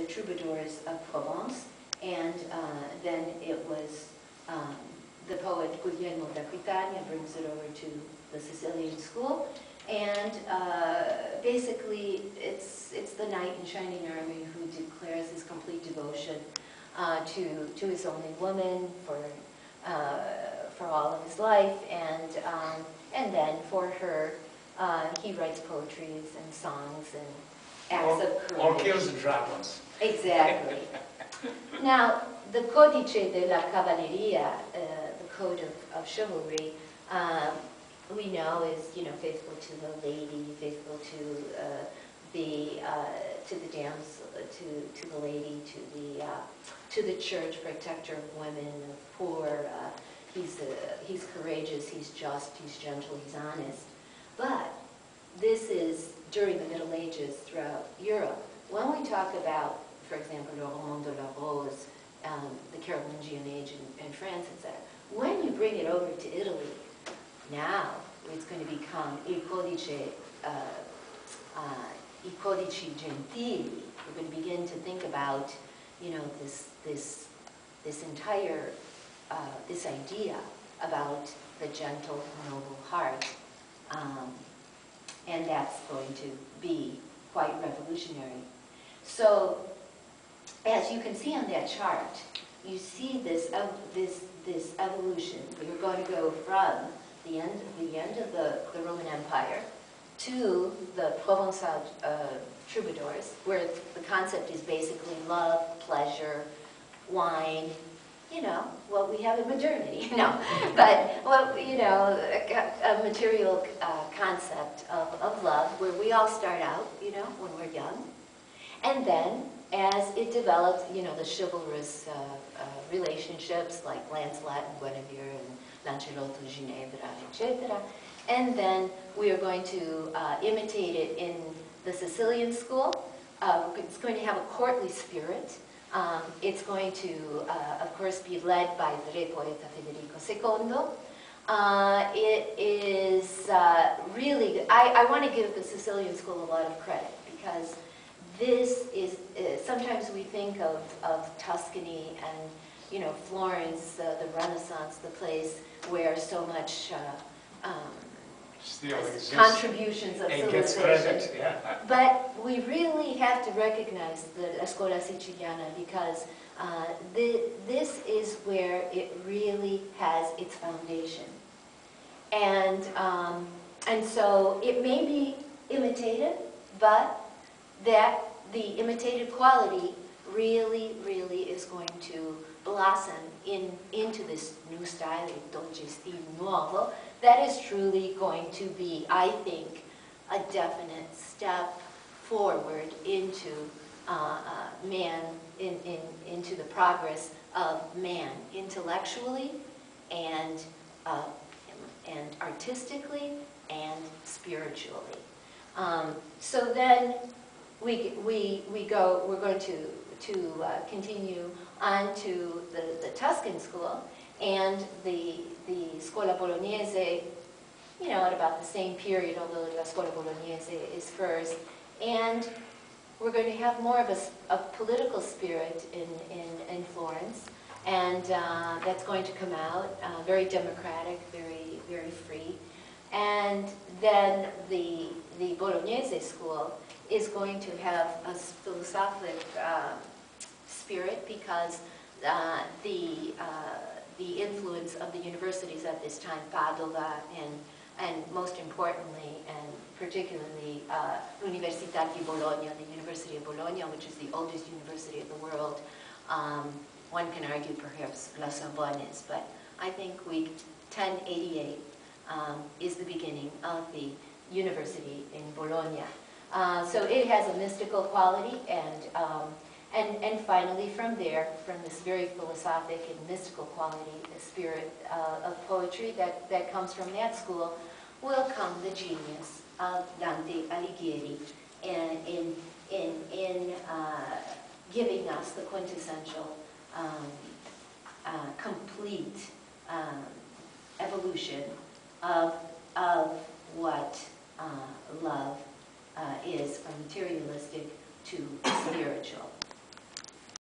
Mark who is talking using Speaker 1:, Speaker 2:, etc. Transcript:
Speaker 1: troubadours of Provence, and then it was the poet Guglielmo d'Aquitania brings it over to the Sicilian school, and basically it's the knight in shining armor who declares his complete devotion to his only woman for all of his life, and then for her he writes poetries and songs and acts of courage.
Speaker 2: Or kills the dragons.
Speaker 1: Exactly. Now, the Codice della Cavalleria, the code of chivalry, we know is, faithful to the lady, faithful to the damsel, to the lady, to the church, protector of women, of poor. He's courageous, he's just, he's gentle, he's honest. But this is during the Middle Ages throughout Europe. When we talk about, for example, Le Roman de la Rose, the Carolingian age in France, etc., when you bring it over to Italy, now it's going to become I codici gentili. We're going to begin to think about, this entire this idea about the gentle, noble heart, and that's going to be quite revolutionary. So, as you can see on that chart, you see this evolution. We're going to go from the end of the Roman Empire to the Provençal troubadours, where the concept is basically love, pleasure, wine, what we have in modernity, but a material concept of love, where we all start out, when we're young, and then as it develops, the chivalrous relationships like Lancelot and Guinevere and Lancelot and Ginevra, etc. And then we are going to imitate it in the Sicilian school. It's going to have a courtly spirit. It's going to, of course, be led by the Re Poeta Federico II. It is really, I want to give the Sicilian school a lot of credit, because this is, sometimes we think of Tuscany and, Florence, the Renaissance, the place where so much contributions of civilization.
Speaker 2: Yeah.
Speaker 1: But we really have to recognize the Scuola Siciliana, because this is where it really has its foundation. And so it may be imitated, but that the imitated quality really is going to blossom into this new style, dolce stile nuovo, that is truly going to be, I think, a definite step forward into man, into the progress of man intellectually and artistically and spiritually. So then we're going to continue on to the Tuscan school, and the Scuola Bolognese, at about the same period, although the Scuola Bolognese is first. And we're going to have more of a political spirit in Florence, and that's going to come out very democratic, very free. And then the Bolognese school is going to have a philosophic spirit, because the influence of the universities at this time, Padova, and most importantly, and particularly, L'Università di Bologna, the University of Bologna, which is the oldest university of the world. One can argue perhaps La Sorbonne is, but I think 1088 is the beginning of the university in Bologna. So it has a mystical quality, and finally from there, from this very philosophic and mystical quality, the spirit of poetry that comes from that school, will come the genius of Dante Alighieri in giving us the quintessential complete evolution of what love is, from materialistic to